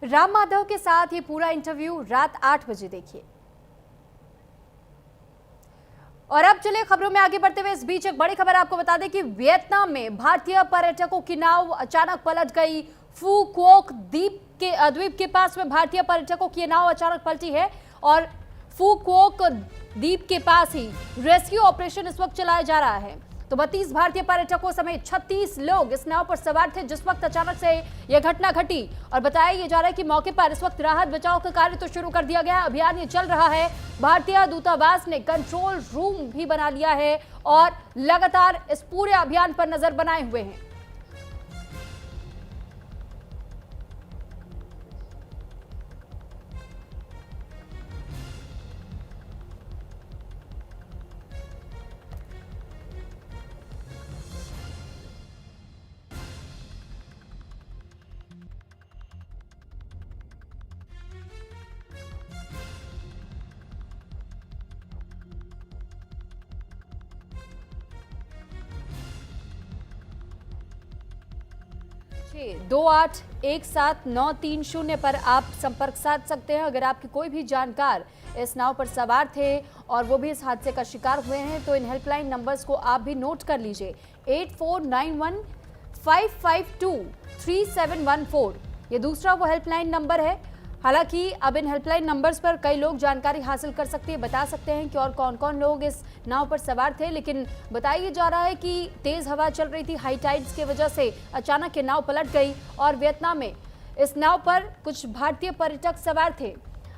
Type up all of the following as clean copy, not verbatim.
राम माधव के साथ ये पूरा इंटरव्यू रात 8 बजे देखिए। और अब चलिए खबरों में आगे बढ़ते हुए इस बीच एक बड़ी खबर आपको बता दें कि वियतनाम में भारतीय पर्यटकों की नाव अचानक पलट गई। फू क्वोक द्वीप के पास में भारतीय पर्यटकों की नाव अचानक पलटी है और फू क्वोक द्वीप के पास ही रेस्क्यू ऑपरेशन इस वक्त चलाया जा रहा है। तो 32 भारतीय पर्यटकों समेत 36 लोग इस नाव पर सवार थे जिस वक्त अचानक से यह घटना घटी। और बताया यह जा रहा है कि मौके पर इस वक्त राहत बचाव का कार्य तो शुरू कर दिया गया है, अभियान ये चल रहा है। भारतीय दूतावास ने कंट्रोल रूम भी बना लिया है और लगातार इस पूरे अभियान पर नजर बनाए हुए हैं। जी 281793 पर आप संपर्क साध सकते हैं अगर आपके कोई भी जानकार इस नाव पर सवार थे और वो भी इस हादसे का शिकार हुए हैं तो इन हेल्पलाइन नंबर्स को आप भी नोट कर लीजिए। 8491-552-3714 ये दूसरा वो हेल्पलाइन नंबर है। हालांकि अब इन हेल्पलाइन नंबर्स पर कई लोग जानकारी हासिल कर सकते हैं, बता सकते हैं कि और कौन कौन लोग इस नाव पर सवार थे, लेकिन बताया जा रहा है कि तेज हवा चल रही थी, हाई टाइड्स की वजह से अचानक ये नाव पलट गई और वियतनाम में इस नाव पर कुछ भारतीय पर्यटक सवार थे।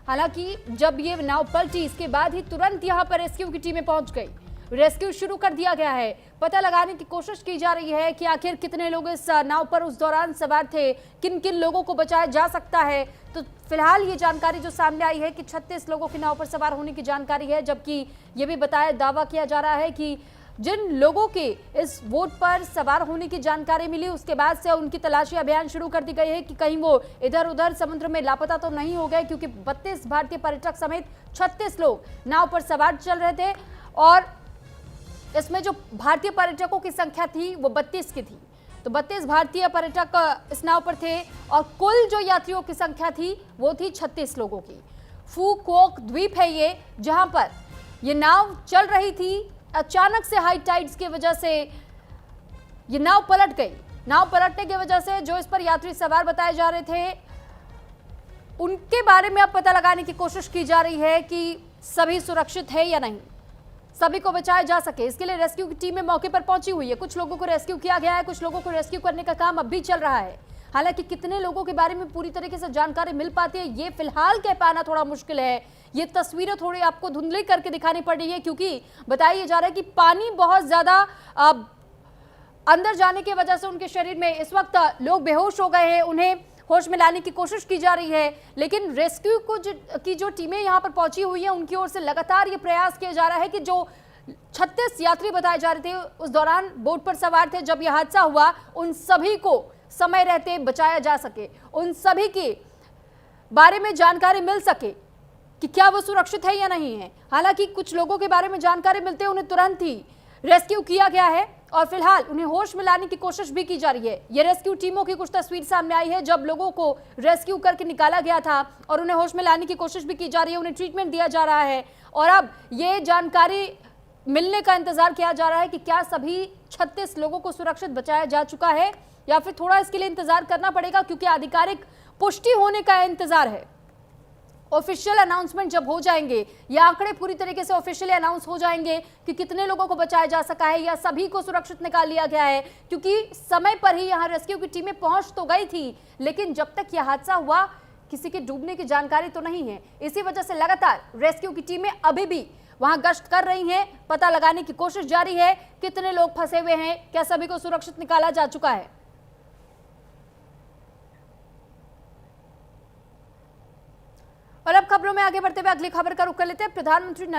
हालांकि जब ये नाव पलटी इसके बाद ही तुरंत यहाँ पर रेस्क्यू की टीमें पहुंच गई, रेस्क्यू शुरू कर दिया गया है। पता लगाने की कोशिश की जा रही है कि आखिर कितने लोग इस नाव पर उस दौरान सवार थे, किन किन लोगों को बचाया जा सकता है। तो फिलहाल ये जानकारी जो सामने आई है कि 36 लोगों की नाव पर सवार होने की जानकारी है, जबकि ये भी दावा किया जा रहा है कि जिन लोगों के इस बोट पर सवार होने की जानकारी मिली उसके बाद से उनकी तलाशी अभियान शुरू कर दी गई है कि कहीं वो इधर उधर समुद्र में लापता तो नहीं हो गए, क्योंकि 32 भारतीय पर्यटक समेत 36 लोग नाव पर सवार चल रहे थे और इसमें जो भारतीय पर्यटकों की संख्या थी वो 32 की थी। तो 32 भारतीय पर्यटक इस नाव पर थे और कुल जो यात्रियों की संख्या थी वो थी 36 लोगों की। फू क्वोक द्वीप है ये, जहां पर ये नाव चल रही थी, अचानक से हाई टाइड्स की वजह से ये नाव पलट गई। नाव पलटने की वजह से जो इस पर यात्री सवार बताए जा रहे थे उनके बारे में अब पता लगाने की कोशिश की जा रही है कि सभी सुरक्षित है या नहीं, सभी को बचाया जा सके। इसके लिए रेस्क्यू की टीमें मौके पर पहुंची हुई है, कुछ लोगों को रेस्क्यू किया गया है, कुछ लोगों को रेस्क्यू करने का काम अब भी चल रहा है। हालांकि कितने लोगों के बारे में पूरी तरीके से जानकारी मिल पाती है ये फिलहाल कह पाना थोड़ा मुश्किल है। ये तस्वीरें थोड़ी आपको धुंधली करके दिखानी पड़ रही है क्योंकि बताया जा रहा है कि पानी बहुत ज्यादा अंदर जाने की वजह से उनके शरीर में इस वक्त लोग बेहोश हो गए हैं, उन्हें होश में लाने की कोशिश की जा रही है। लेकिन रेस्क्यू की जो टीमें यहाँ पर पहुंची हुई है उनकी ओर से लगातार ये प्रयास किया जा रहा है कि जो 36 यात्री बताए जा रहे थे उस दौरान बोट पर सवार थे जब यह हादसा हुआ, उन सभी को समय रहते बचाया जा सके, उन सभी के बारे में जानकारी मिल सके कि क्या वो सुरक्षित है या नहीं है। हालांकि कुछ लोगों के बारे में जानकारी मिलते हैं उन्हें तुरंत ही रेस्क्यू किया गया है और फिलहाल उन्हें होश में लाने की कोशिश भी की जा रही है। ये रेस्क्यू टीमों की कुछ तस्वीर सामने आई है जब लोगों को रेस्क्यू करके निकाला गया था और उन्हें होश में लाने की कोशिश भी की जा रही है, उन्हें ट्रीटमेंट दिया जा रहा है। और अब ये जानकारी मिलने का इंतजार किया जा रहा है कि क्या सभी 36 लोगों को सुरक्षित बचाया जा चुका है या फिर थोड़ा इसके लिए इंतजार करना पड़ेगा, क्योंकि आधिकारिक पुष्टि होने का इंतजार है। ऑफिशियल अनाउंसमेंट जब हो जाएंगे या आंकड़े पूरी तरीके से ऑफिशियली अनाउंस हो जाएंगे कि कितने लोगों को बचाया जा सका है या सभी को सुरक्षित निकाल लिया गया है, क्योंकि समय पर ही यहां रेस्क्यू की टीमें पहुंच तो गई थी लेकिन जब तक यह हादसा हुआ किसी के डूबने की जानकारी तो नहीं है। इसी वजह से लगातार रेस्क्यू की टीमें अभी भी वहां गश्त कर रही हैं, पता लगाने की कोशिश जारी है कितने लोग फंसे हुए हैं, क्या सभी को सुरक्षित निकाला जा चुका है। और अब खबरों में आगे बढ़ते हुए अगली खबर का रुख कर लेते हैं। प्रधानमंत्री नरेंद्र